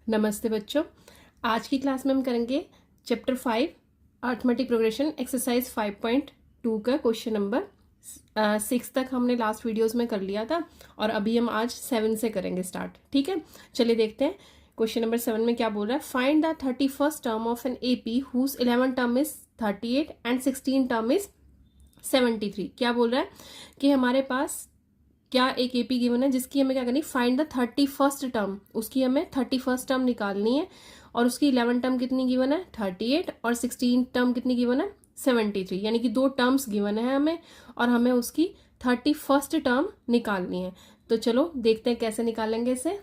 नमस्ते बच्चों, आज की क्लास में हम करेंगे चैप्टर 5 अर्थमेटिक प्रोग्रेशन एक्सरसाइज 5.2 का क्वेश्चन नंबर 6 तक हमने लास्ट वीडियोस में कर लिया था और अभी हम आज 7 से करेंगे स्टार्ट। ठीक है, चलिए देखते हैं क्वेश्चन नंबर 7 में क्या बोल रहा है। Find the 31st term of an AP whose 11 term is 38 and 16 term is 73। क्या बोल रहा है कि हमारे पास क्या एक एपी गिवन है जिसकी हमें क्या करनी, फाइंड द 31st टर्म, उसकी हमें 31st टर्म निकालनी है और उसकी 11 टर्म कितनी गिवन है 38 और 16 टर्म कितनी गिवन है 73, यानी कि 2 टर्म्स गिवन है हमें और हमें उसकी 31st टर्म निकालनी है। तो चलो देखते हैं कैसे निकालेंगे इसे।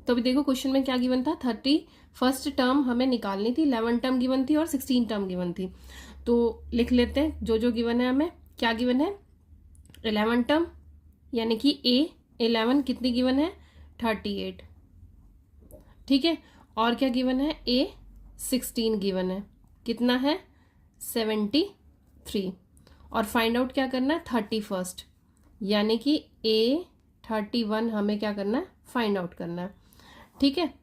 तो अभी देखो क्वेश्चन में क्या गिवन था, 31st टर्म हमें निकालनी थी, 11 टर्म गिवन थी और 16 टर्म गिवन थी। तो लिख लेते हैं जो जो गिवन है हमें। क्या गिवन है 11 टर्म, यानी कि A11 कितनी गिवन है 38, ठीक है। और क्या गिवन है A16 गिवन है, कितना है 73। और फाइंड आउट क्या करना है 31st, यानी कि A31 हमें क्या करना है फाइंड आउट करना है। ठीक है,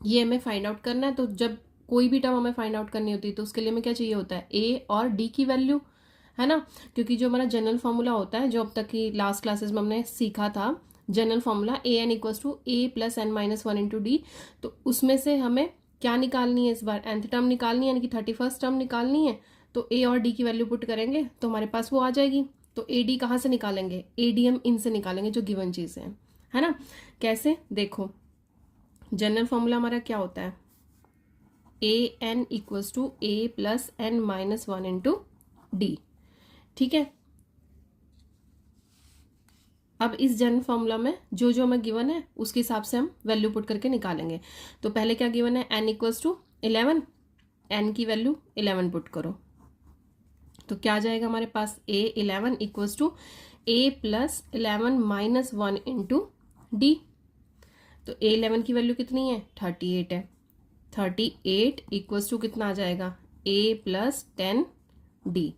ये हमें फाइंड आउट करना है। तो जब कोई भी टर्म हमें फाइंड आउट करनी होती है तो उसके लिए हमें क्या चाहिए होता है A और D की वैल्यू, है ना। क्योंकि जो हमारा जनरल फॉर्मूला होता है, जो अब तक की लास्ट क्लासेस में हमने सीखा था, general formula an = a + n - 1 × d। तो उसमें से हमें क्या निकालनी है इस बार, nth टर्म निकालनी है, यानी कि 31st टर्म निकालनी है। तो a और d की वैल्यू पुट करेंगे तो हमारे पास वो आ जाएगी। तो ad कहाँ से निकालेंगे, ad हम इनसे निकालेंगे जो गिवन चीज़ें हैं, है ना। कैसे, देखो जनरल फॉर्मूला हमारा क्या होता है, an = a + n - 1 × d। ठीक है, अब इस जनरल फॉर्मूला में जो जो हमें गिवन है उसके हिसाब से हम वैल्यू पुट करके निकालेंगे। तो पहले क्या गिवन है, n = 11, n की वैल्यू 11 पुट करो तो क्या आ जाएगा हमारे पास, A11 = a + 11 - 1 × d। तो A11 की वैल्यू कितनी है 38 है, 38 = कितना आ जाएगा a + 10 d।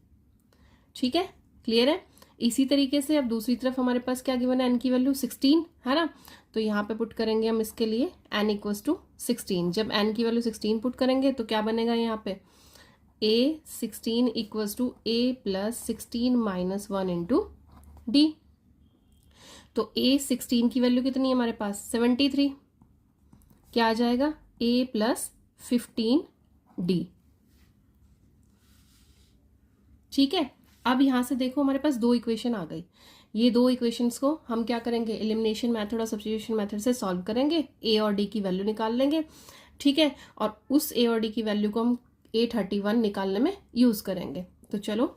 ठीक है, क्लियर है। इसी तरीके से अब दूसरी तरफ हमारे पास क्या गिवन है, n की वैल्यू 16, है ना। तो यहाँ पे पुट करेंगे हम इसके लिए n = 16। जब n की वैल्यू 16 पुट करेंगे तो क्या बनेगा यहाँ पे, A16 = a + 16 - 1 × d। तो A16 की वैल्यू कितनी है हमारे पास 73, क्या आ जाएगा a + 15 d। ठीक है, अब यहाँ से देखो हमारे पास 2 इक्वेशन आ गई। ये 2 इक्वेशंस को हम क्या करेंगे, एलिमिनेशन मेथड और सब्स्टिट्यूशन मेथड से सॉल्व करेंगे, a और d की वैल्यू निकाल लेंगे। ठीक है, और उस a और d की वैल्यू को हम A31 निकालने में यूज करेंगे। तो चलो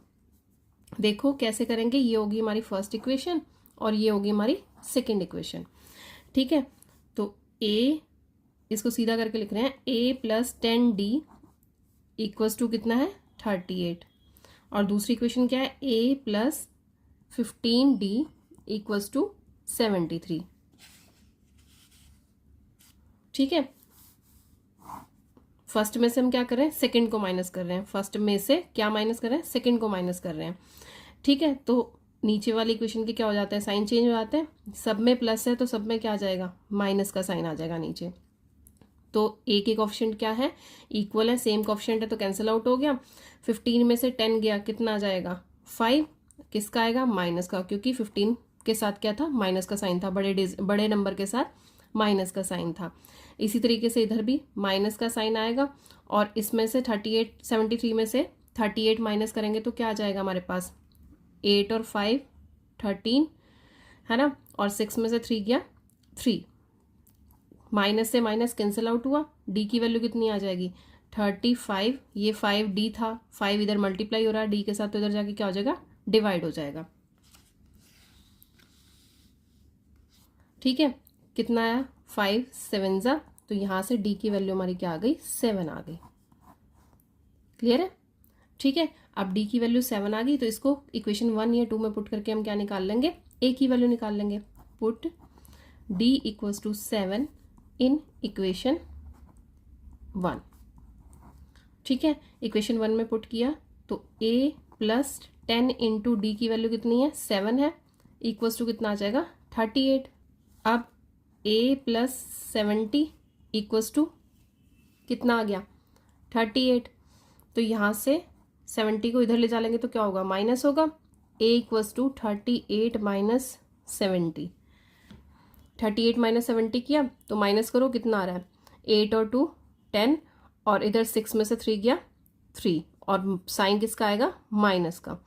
देखो कैसे करेंगे। ये होगी हमारी फर्स्ट इक्वेशन और ये होगी हमारी सेकेंड इक्वेशन। ठीक है, तो a, इसको सीधा करके लिख रहे हैं, a + 10d = कितना है 38। और दूसरी इक्वेशन क्या है, a + 15d = 73। ठीक है, फर्स्ट में से हम क्या कर रहे हैं, सेकंड को माइनस कर रहे हैं। फर्स्ट में से क्या माइनस कर रहे हैं, सेकंड को माइनस कर रहे हैं। ठीक है, तो नीचे वाली इक्वेशन के क्या हो जाता है, साइन चेंज हो जाता है। सब में प्लस है तो सब में क्या आ जाएगा, माइनस का साइन आ जाएगा नीचे। तो a के कोएफिशिएंट क्या है, इक्वल है, सेम कोएफिशिएंट है तो कैंसिल आउट हो गया। 15 में से 10 गया, कितना आ जाएगा 5, किसका आएगा माइनस का, क्योंकि 15 के साथ क्या था माइनस का साइन था, बड़े नंबर के साथ माइनस का साइन था। इसी तरीके से इधर भी माइनस का साइन आएगा। और इसमें से 73 में से 38 माइनस करेंगे तो क्या आ जाएगा हमारे पास, 8 और 5 13, है ना। और 6 में से 3 गया 3, माइनस से माइनस कैंसिल आउट हुआ। d की वैल्यू कितनी आ जाएगी 35, ये 5d था, 5 इधर मल्टीप्लाई हो रहा है d के साथ तो इधर जाके क्या हो जाएगा डिवाइड हो जाएगा। ठीक है, कितना आया 5 7 जा, तो यहाँ से d की वैल्यू हमारी क्या आ गई 7 आ गई। क्लियर है। ठीक है, अब d की वैल्यू 7 आ गई तो इसको इक्वेशन 1 या 2 में पुट करके हम क्या निकाल लेंगे, a की वैल्यू निकाल लेंगे। पुट d = 7 इन इक्वेशन 1। ठीक है, इक्वेशन 1 में पुट किया तो a + 10 × d की वैल्यू कितनी है 7 है, इक्वल्स टू कितना आ जाएगा 38। अब a प्लस 70 इक्वल्स टू कितना आ गया 38। तो यहाँ से 70 को इधर ले जा लेंगे तो क्या होगा माइनस होगा, a equals to 38 minus 70। 38 minus 70 किया तो माइनस करो कितना आ रहा है 8 और 2 10 और इधर 6 में से 3 गया 3 और साइन किसका आएगा माइनस का।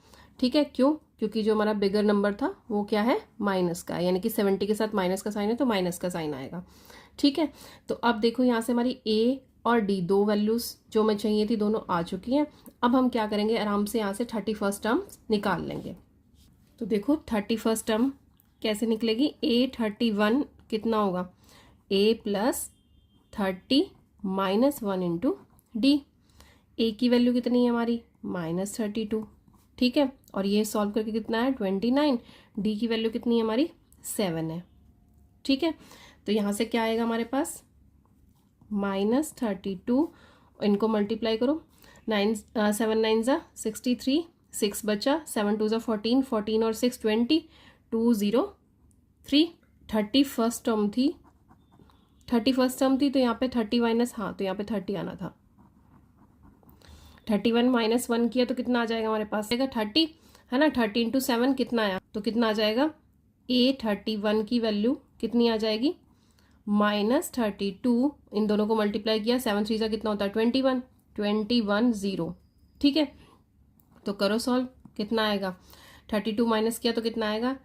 ठीक है, क्यों? क्योंकि जो हमारा बिगर नंबर था वो क्या है माइनस का है, यानी कि 70 के साथ माइनस का साइन है तो माइनस का साइन आएगा। ठीक है, तो अब देखो यहाँ से हमारी a और d दो वैल्यूज जो मैं चाहिए थी दोनों आ चुकी हैं। अब हम क्या करेंगे आराम से यहाँ से 31st टर्म निकाल लेंगे। तो देखो 31st टर्म कैसे निकलेगी, a31 कितना होगा a plus 30 minus 1 into D. a की वैल्यू कितनी है हमारी -32। ठीक है, और ये सॉल्व करके कितना है 29। डी की वैल्यू कितनी है हमारी 7 है। ठीक है, तो यहाँ से क्या आएगा हमारे पास -32, इनको मल्टीप्लाई करो 7 9 ज़ा 63, 6 बचा 7 2 ज़ा 14, 14 और 6 20, 203। 31st टर्म थी, 31st टर्म थी तो यहाँ पे 30 माइनस, हाँ तो यहाँ पे 30 आना था। 31 माइनस 1 किया तो कितना आ जाएगा हमारे पास आएगा 30 है ना। 30 इंटू 7 कितना आया तो कितना आ जाएगा a31 की वैल्यू कितनी आ जाएगी -32। इन दोनों को मल्टीप्लाई किया 7 3 ज़ा कितना होता है 21, 21 0। ठीक है, तो करो सॉल्व, कितना आएगा 32 माइनस किया तो कितना आएगा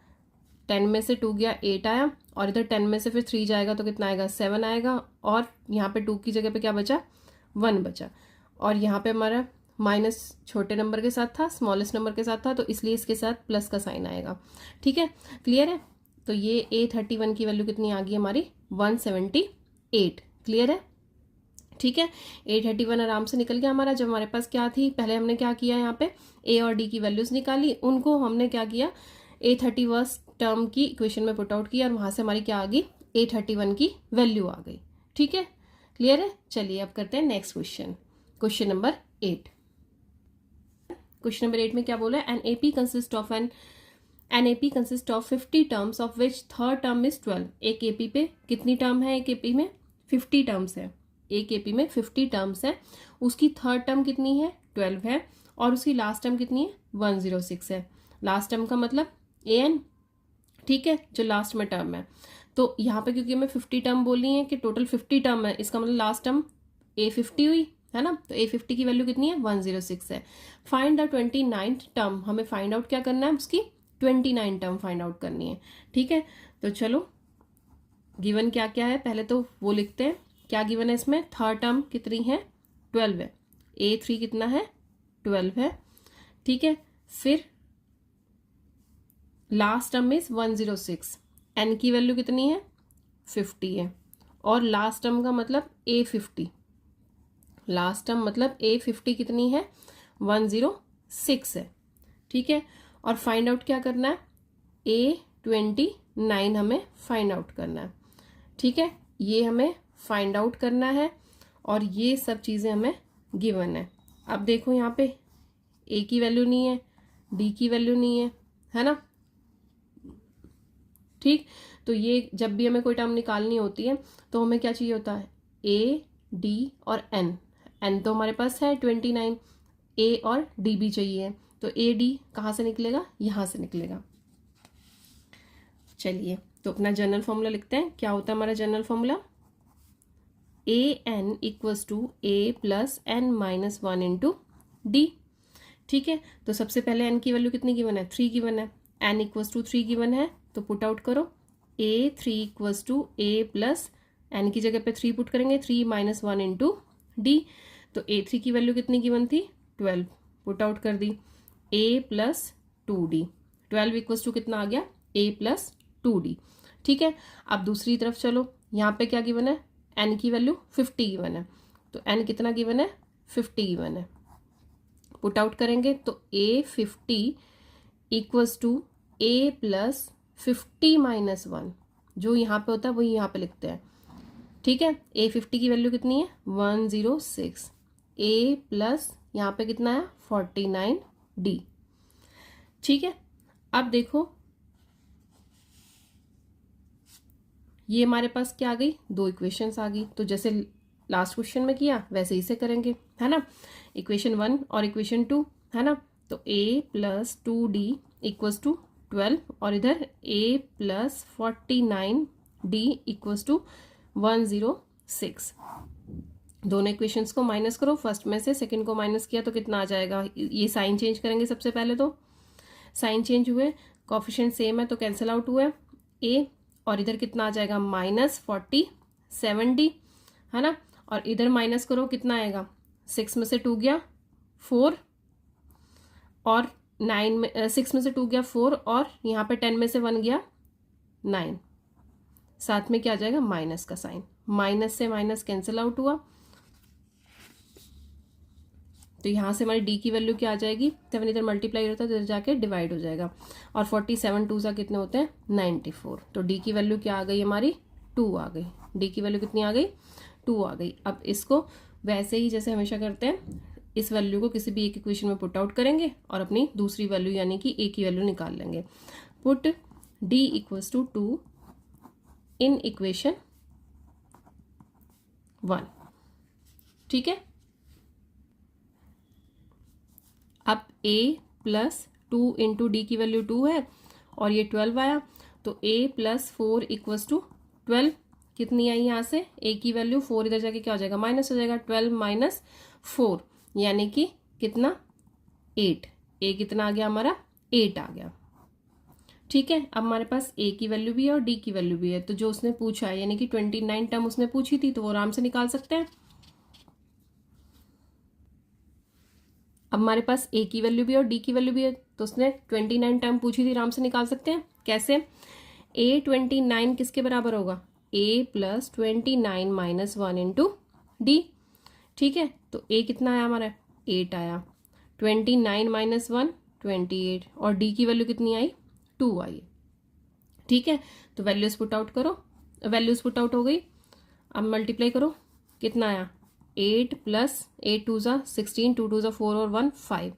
10 में से 2 गया 8 आया और इधर 10 में से फिर 3 जाएगा तो कितना आएगा 7 आएगा और यहाँ पे 2 की जगह पे क्या बचा 1 बचा और यहाँ पे हमारा माइनस छोटे नंबर के साथ था स्मॉलेस्ट नंबर के साथ था तो इसलिए इसके साथ प्लस का साइन आएगा। ठीक है, क्लियर है। तो ये a31 की वैल्यू कितनी आ गई हमारी 178। क्लियर है। ठीक है, a31 आराम से निकल गया हमारा। जब हमारे पास क्या थी पहले हमने क्या किया यहाँ पे a और d की वैल्यूज निकाली, उनको हमने क्या किया a31 टर्म की इक्वेशन में पुट आउट किया और वहां से हमारी क्या आ गई a31 की वैल्यू आ गई। ठीक है, क्लियर है। चलिए अब करते हैं next question, question number 8। Question number 8 में क्या बोला है, an AP consist of 50 terms of which third term is 12। एक एपी पे कितनी टर्म है, एक एपी में 50 टर्म्स है, एक एपी में 50 टर्म्स है, उसकी थर्ड टर्म कितनी है 12 है और उसकी लास्ट टर्म कितनी है 106 है। लास्ट टर्म का मतलब an, ठीक है, जो लास्ट में टर्म है। तो यहाँ पे क्योंकि हमें 50 टर्म बोली है कि टोटल 50 टर्म है, इसका मतलब लास्ट टर्म a50 हुई है ना। तो a50 की वैल्यू कितनी है 106 है। फाइंड द 29th टर्म, हमें फाइंड आउट क्या करना है उसकी 29 टर्म फाइंड आउट करनी है। ठीक है, तो चलो गिवन क्या क्या है पहले तो वो लिखते हैं। क्या गिवन है इसमें, थर्ड टर्म कितनी है 12 है, a3 कितना है 12 है। ठीक है, फिर लास्ट टर्म इज 106, n की वैल्यू कितनी है 50 है और लास्ट टर्म का मतलब a50, लास्ट टर्म मतलब a50 कितनी है 106 है। ठीक है, और फाइंड आउट क्या करना है a29 हमें फाइंड आउट करना है। ठीक है, ये हमें फाइंड आउट करना है और ये सब चीज़ें हमें गिवन है। अब देखो यहाँ पे a की वैल्यू नहीं है, d की वैल्यू नहीं है ना। ठीक, तो ये जब भी हमें कोई टर्म निकालनी होती है तो हमें क्या चाहिए होता है a, d और n तो हमारे पास है 29, a और d भी चाहिए, तो a d कहाँ से निकलेगा, यहाँ से निकलेगा। चलिए तो अपना जनरल फॉर्मूला लिखते हैं। क्या होता है हमारा general formula, a n equals to a plus n minus 1 into d. ठीक है, तो सबसे पहले n की वैल्यू कितनी गिवन है 3 गिवन है, n इक्वल्स टू 3 गिवन है तो पुट आउट करो a3 equals to a plus n की जगह पे 3 पुट करेंगे 3 माइनस 1 इंटू डी। तो a3 की वैल्यू कितनी गिवन थी 12, पुट आउट कर दी a plus 2d, 12 equals to कितना आ गया a प्लस 2d। ठीक है, अब दूसरी तरफ चलो, यहाँ पे क्या गिवन है n की वैल्यू 50 गिवन है, तो n कितना गिवन है 50 गिवन है, पुट आउट करेंगे तो a50 equals to a plus 50 minus 1, जो यहाँ पे होता है वही यहाँ पे लिखते हैं। ठीक है, a50 की वैल्यू कितनी है 106, a प्लस यहाँ पे कितना है 49d। ठीक है, अब देखो ये हमारे पास क्या आ गई, 2 इक्वेशंस आ गई। तो जैसे लास्ट क्वेश्चन में किया वैसे ही से करेंगे, है ना। इक्वेशन 1 और इक्वेशन 2, है ना। तो a plus 2d equals to 12 और इधर a plus 49d equals to 106। दोनों इक्वेशंस को माइनस करो, फर्स्ट में से सेकंड को माइनस किया तो कितना आ जाएगा। ये साइन चेंज करेंगे सबसे पहले, तो साइन चेंज हुए, कोफिशिएंट सेम है तो कैंसिल आउट हुए a, और इधर कितना आ जाएगा -47d, है ना। और इधर माइनस करो कितना आएगा, 6 में से 2 गया 4 और 9 में 6 में से 2 गया 4 और यहाँ पे 10 में से 1 गया 9, साथ में क्या आ जाएगा माइनस का साइन, माइनस से माइनस कैंसिल आउट हुआ। तो यहाँ से हमारी d की वैल्यू क्या आ जाएगी, 7 इधर मल्टीप्लाई होता है तो इधर जाके डिवाइड हो जाएगा, और 47 2 सा कितने होते हैं 94। तो d की वैल्यू क्या आ गई हमारी 2 आ गई, d की वैल्यू कितनी आ गई 2 आ गई। अब इसको वैसे ही जैसे हमेशा करते हैं, इस वैल्यू को किसी भी एक इक्वेशन में पुट आउट करेंगे और अपनी दूसरी वैल्यू यानी कि a की वैल्यू निकाल लेंगे। Put d equals to 2 in equation 1, ठीक है। अब a प्लस 2 इंटू डी की वैल्यू 2 है और ये 12 आया, तो a प्लस 4 इक्वल्स टू 12 कितनी आई यहाँ से, a की वैल्यू 4 इधर जाके क्या हो जाएगा माइनस हो जाएगा, 12 माइनस 4 यानी कि कितना 8, a कितना आ गया हमारा 8 आ गया, ठीक है। अब हमारे पास a की वैल्यू भी है और d की वैल्यू भी है, तो जो उसने पूछा है यानी कि 29 टर्म उसने पूछी थी तो वो आराम से निकाल सकते हैं। अब हमारे पास a की वैल्यू भी है और d की वैल्यू भी है, तो उसने 29 टर्म पूछी थी, आराम से निकाल सकते हैं। कैसे, a 29 किसके बराबर होगा, a plus 29 minus 1 into d, ठीक है। तो a कितना आया हमारा 8 आया, 29 माइनस 1 28 और d की वैल्यू कितनी आई 2 आई, ठीक है। तो वैल्यूज पुट आउट करो, वैल्यूज पुट आउट हो गई। अब मल्टीप्लाई करो, कितना आया 8 प्लस 8 2 ज़ा 16, 2 2 ज़ा 4 और 1 5,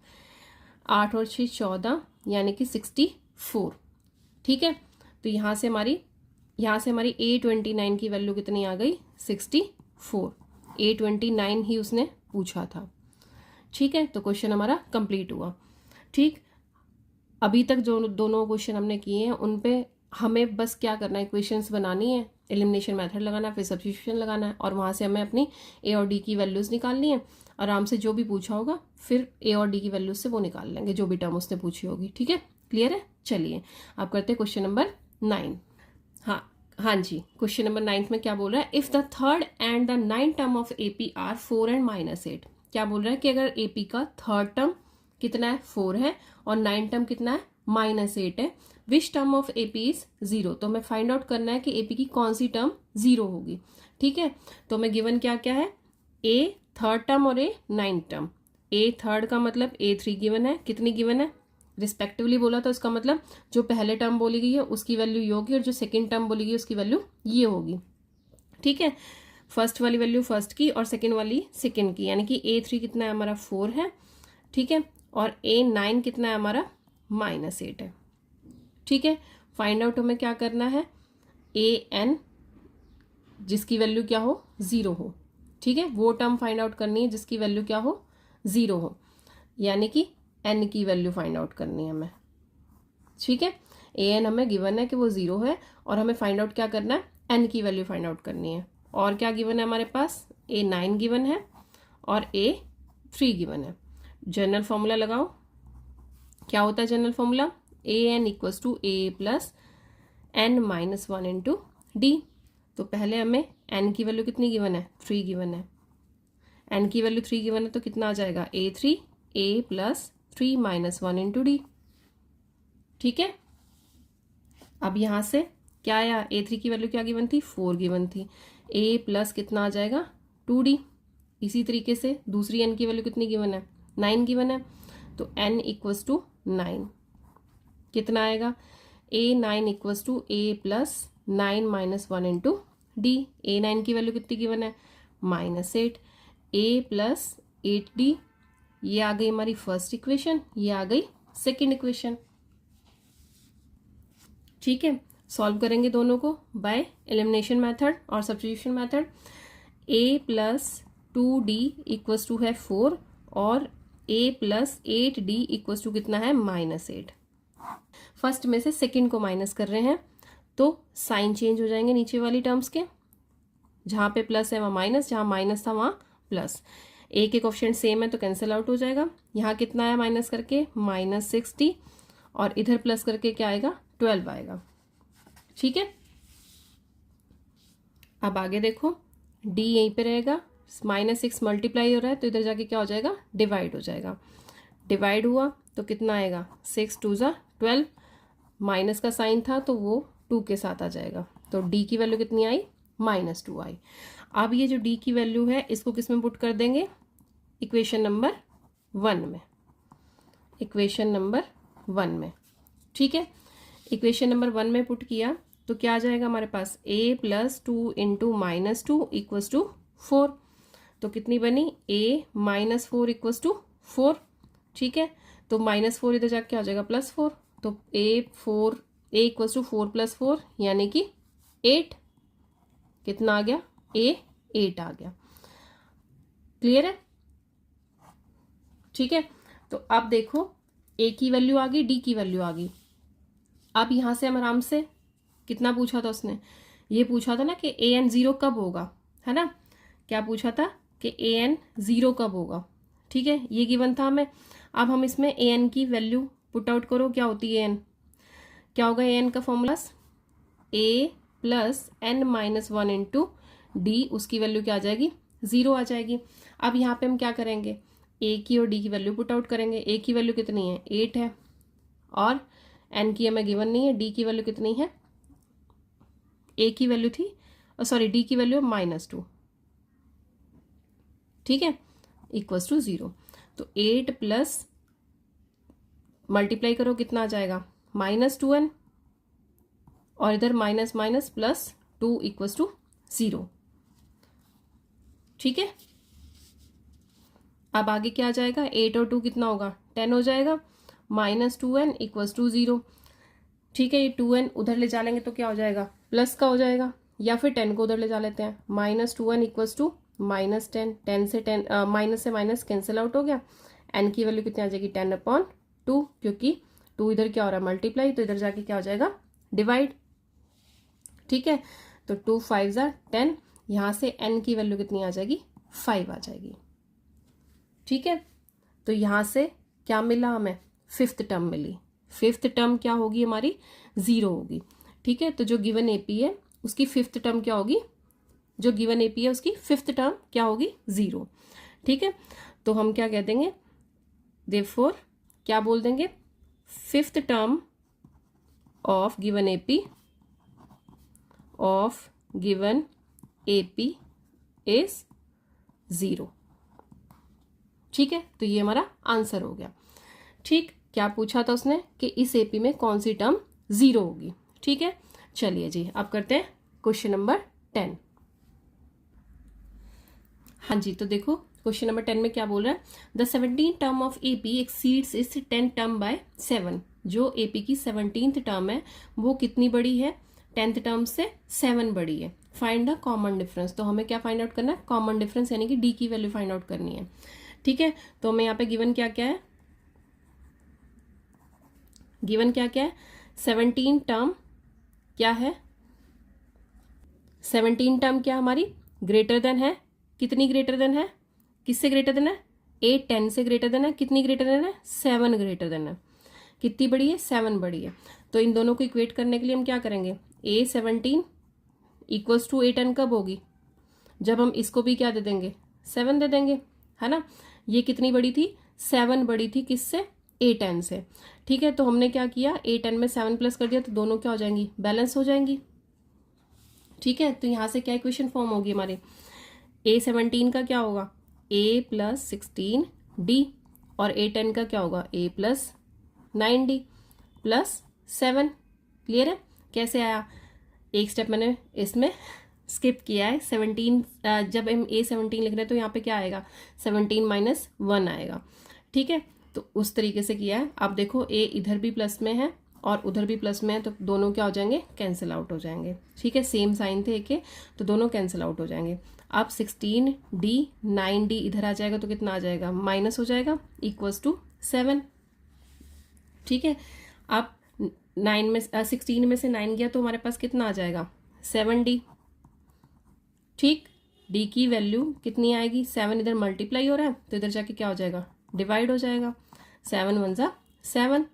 8 और 6 14 यानी कि 64, ठीक है। तो यहाँ से हमारी A29 की वैल्यू कितनी आ गई 64, A29 ही उसने पूछा था, ठीक है। तो क्वेश्चन हमारा कंप्लीट हुआ, ठीक। अभी तक जो दोनों क्वेश्चन हमने किए हैं उन पे हमें बस क्या करना है, इक्वेशंस बनानी है, एलिमिनेशन मेथड लगाना है, फिर सब्स्टिट्यूशन लगाना है और वहाँ से हमें अपनी a और d की वैल्यूज़ निकालनी है। आराम से जो भी पूछा होगा फिर a और d की वैल्यूज से वो निकाल लेंगे जो भी टर्म उसने पूछी होगी, ठीक है। क्लियर है, चलिए आप करते हैं क्वेश्चन नंबर 9। हाँ जी, क्वेश्चन नंबर 9 में क्या बोल रहा है, if the third and the 9 term of AP are 4 and -8। क्या बोल रहा है कि अगर AP का थर्ड टर्म कितना है 4 है और 9 टर्म कितना है -8 है, which term of AP is 0। तो हमें फाइंड आउट करना है कि AP की कौन सी टर्म 0 होगी, ठीक है। तो हमें गिवन क्या क्या है, A थर्ड टर्म और A 9 टर्म। A थर्ड का मतलब A3 गिवन है, कितनी गिवन है रिस्पेक्टिवली बोला, तो इसका मतलब जो पहले टर्म बोली गई है उसकी वैल्यू ये होगी और जो सेकेंड टर्म बोली गई है उसकी वैल्यू ये होगी, ठीक है। फर्स्ट वाली वैल्यू फर्स्ट की और सेकेंड वाली सेकेंड की, यानी कि A3 कितना है हमारा 4 है, ठीक है, और A9 कितना है हमारा -8 है, ठीक है। फाइंड आउट हमें क्या करना है, AN जिसकी वैल्यू क्या हो 0 हो, ठीक है, वो टर्म फाइंड आउट करनी है जिसकी वैल्यू क्या हो 0 हो, यानी कि N की वैल्यू फाइंड आउट करनी है हमें, ठीक है। AN हमें गिवन है कि वो 0 है और हमें फाइंड आउट क्या करना है, N की वैल्यू फाइंड आउट करनी है। और क्या गिवन है हमारे पास, A9 गिवन है और A3 गिवन है। जनरल फॉर्मूला लगाओ, क्या होता है general formula, AN equals to A plus N minus 1 into d. तो पहले हमें N की वैल्यू कितनी गिवन है 3 गिवन है, N की वैल्यू 3 गिवन है तो कितना आ जाएगा A3 A plus 3 minus 1 into d, ठीक है। अब यहाँ से क्या आया, A3 की वैल्यू क्या गिवन थी 4 गिवन थी, A प्लस कितना आ जाएगा 2D। इसी तरीके से दूसरी N की वैल्यू कितनी गिवन है 9 गिवन है, तो N इक्वल्स टू 9 कितना आएगा, A9 equals to A plus 9 minus 1 into d. A9 की वैल्यू कितनी गिवन है -8, A प्लस 8D, ये आ गई हमारी फर्स्ट इक्वेशन, ये आ गई सेकेंड इक्वेशन, ठीक है। सॉल्व करेंगे दोनों को बाय एलिमिनेशन मेथड और substitution method. a plus 2d equals to है 4 और a plus 8d equals to कितना है -8। फर्स्ट में से सेकंड को माइनस कर रहे हैं तो साइन चेंज हो जाएंगे नीचे वाली टर्म्स के, जहां पे प्लस है वहां माइनस, जहां माइनस था वहां प्लस। a के कोफिशिएंट सेम है तो कैंसिल आउट हो जाएगा। यहाँ कितना है माइनस करके -60 और इधर प्लस करके क्या आएगा 12 आएगा। ठीक है, अब आगे देखो d यहीं पे रहेगा, -6 मल्टीप्लाई हो रहा है तो इधर जाके क्या हो जाएगा डिवाइड हो जाएगा। डिवाइड हुआ तो कितना आएगा 6 2 ज़ा 12, माइनस का साइन था तो वो 2 के साथ आ जाएगा, तो d की वैल्यू कितनी आई -2 आई। अब ये जो d की वैल्यू है इसको किस में पुट कर देंगे, इक्वेशन नंबर 1 में, इक्वेशन नंबर 1 में। ठीक है, इक्वेशन नंबर 1 में पुट किया तो क्या आ जाएगा हमारे पास a plus 2 into -2 equals to 4, तो कितनी बनी a -4 इक्वल्स टू 4। ठीक है, तो -4 इधर जाके क्या हो जाएगा +4, तो a इक्वल्स टू 4 + 4 यानी कि 8। कितना आ गया a 8 आ गया। क्लियर है? ठीक है, तो अब देखो a की वैल्यू आ गई, d की वैल्यू आ गई। अब यहां से हम आराम से, कितना पूछा था उसने, ये पूछा था ना कि an 0 कब होगा, है ना, क्या पूछा था कि an 0 कब होगा। ठीक है, ये गिवन था हमें। अब हम इसमें an की वैल्यू पुट आउट करो, क्या होती है n, क्या होगा an का formula a plus n minus 1 into D, उसकी वैल्यू क्या आ जाएगी 0 आ जाएगी। अब यहाँ पे हम क्या करेंगे, a की और d की वैल्यू पुट आउट करेंगे। a की वैल्यू कितनी है 8 है और n की हमें गिवन नहीं है, d की वैल्यू कितनी है, a की वैल्यू थी सॉरी d की वैल्यू -2। ठीक है, इक्वल्स टू 0, तो 8 प्लस मल्टीप्लाई करो कितना आ जाएगा -2n और इधर minus minus plus 2 equals to 0। ठीक है, अब आगे क्या आ जाएगा 8 और 2 कितना होगा 10 हो जाएगा, -2n इक्वल्स टू 0। ठीक है, ये 2n उधर ले जा लेंगे तो क्या हो जाएगा प्लस का हो जाएगा, या फिर 10 को उधर ले जा लेते हैं, -2n इक्वल्स टू -10, 10 से 10 माइनस से माइनस कैंसिल आउट हो गया। n की वैल्यू कितनी आ जाएगी 10/2, क्योंकि 2 इधर क्या हो रहा है मल्टीप्लाई, तो इधर जाके क्या हो जाएगा डिवाइड। ठीक है, तो 2 5 ज़ा 10, यहाँ से n की वैल्यू कितनी आ जाएगी 5 आ जाएगी। ठीक है, तो यहाँ से क्या मिला हमें, 5th टर्म मिली। 5th टर्म क्या होगी हमारी 0 होगी। ठीक है, तो जो गिवन एपी है उसकी 5th टर्म क्या होगी, जो गिवन एपी है उसकी 5th टर्म क्या होगी 0। ठीक है, तो हम क्या कह देंगे, देयरफॉर क्या बोल देंगे, 5th term of given AP is 0। ठीक है, तो ये हमारा आंसर हो गया। ठीक, क्या पूछा था उसने कि इस एपी में कौन सी टर्म 0 होगी। ठीक है, चलिए जी अब करते हैं क्वेश्चन नंबर 10। हाँ जी, तो देखो क्वेश्चन नंबर 10 में क्या बोल रहा है, the 17th term of AP exceeds इस 10th टर्म बाय 7। जो एपी की 17th टर्म है वो कितनी बड़ी है, 10th टर्म से 7 बड़ी है। फाइंड द कॉमन डिफरेंस, तो हमें क्या फाइंड आउट करना है, कॉमन डिफरेंस यानी कि डी की वैल्यू फाइंड आउट करनी है। ठीक है, तो हमें यहाँ पे गिवन क्या क्या है, गिवन क्या क्या है, 17 टर्म क्या है, 17 टर्म क्या हमारी ग्रेटर देन है, कितनी ग्रेटर देन है, किससे ग्रेटर देन है 8 10 से ग्रेटर देन है, कितनी ग्रेटर देन है 7 ग्रेटर देन है, कितनी बड़ी है 7 बड़ी है। तो इन दोनों को इक्वेट करने के लिए हम क्या करेंगे, A17 इक्वल्स टू 8n कब होगी, जब हम इसको भी क्या दे देंगे 7 दे देंगे, है ना। ये कितनी बड़ी थी 7 बड़ी थी किससे 8n से। ठीक है, तो हमने क्या किया 8n में 7 प्लस कर दिया तो दोनों क्या हो जाएंगी बैलेंस हो जाएंगी। ठीक है, तो यहां से क्या इक्वेशन फॉर्म होगी हमारी, A17 का क्या होगा A प्लस 16D और 8n का क्या होगा A plus 9D plus 7। Clear है, कैसे आया, एक स्टेप मैंने इसमें स्किप किया है। 17 जब हम A17 लिख रहे हैं तो यहाँ पे क्या आएगा 17 - 1 आएगा। ठीक है, तो उस तरीके से किया है। अब देखो A इधर भी प्लस में है और उधर भी प्लस में है तो दोनों क्या हो जाएंगे, कैंसिल आउट हो जाएंगे। ठीक है, सेम साइन थे एक, तो दोनों कैंसिल आउट हो जाएंगे। अब 16D 9D इधर आ जाएगा तो कितना आ जाएगा, माइनस हो जाएगा, इक्वल्स टू 7। ठीक है, अब 16 में से 9 गया तो हमारे पास कितना आ जाएगा, 7D। ठीक, D की वैल्यू कितनी आएगी, 7 इधर मल्टीप्लाई हो रहा है तो इधर जाके क्या हो जाएगा, डिवाइड हो जाएगा। 7 1 जा 7।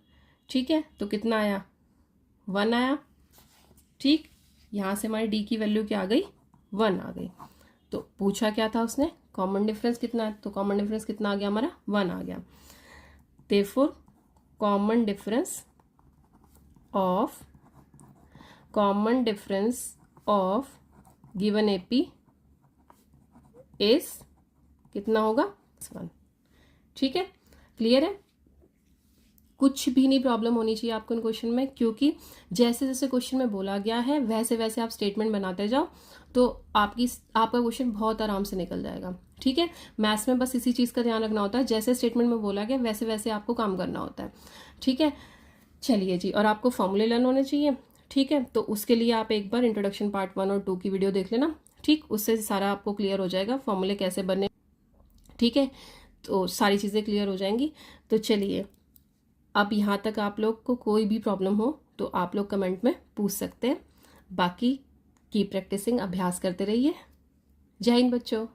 ठीक है, तो कितना आया, 1 आया। ठीक, यहाँ से हमारी D की वैल्यू क्या आ गई, 1 आ गई। तो पूछा क्या था उसने, कॉमन डिफरेंस कितना है, तो कॉमन डिफरेंस कितना आ गया हमारा, 1 आ गया। Therefore common difference of given AP is कितना होगा, 1। ठीक है, क्लियर है। कुछ भी नहीं प्रॉब्लम होनी चाहिए आपको इन क्वेश्चन में, क्योंकि जैसे जैसे क्वेश्चन में बोला गया है वैसे वैसे आप स्टेटमेंट बनाते जाओ तो आपका क्वेश्चन बहुत आराम से निकल जाएगा। ठीक है, मैथ्स में बस इसी चीज़ का ध्यान रखना होता है, जैसे स्टेटमेंट में बोला गया वैसे वैसे आपको काम करना होता है। ठीक है, चलिए जी, और आपको फॉर्मूले लर्न होने चाहिए। ठीक है, तो उसके लिए आप एक बार इंट्रोडक्शन पार्ट 1 और 2 की वीडियो देख लेना। ठीक, उससे सारा आपको क्लियर हो जाएगा फॉर्मूले कैसे बने। ठीक है, तो सारी चीज़ें क्लियर हो जाएंगी। तो चलिए, अब यहाँ तक आप लोग को कोई भी प्रॉब्लम हो तो आप लोग कमेंट में पूछ सकते हैं। बाकी की प्रैक्टिसिंग, अभ्यास करते रहिए। जय हिंद बच्चों।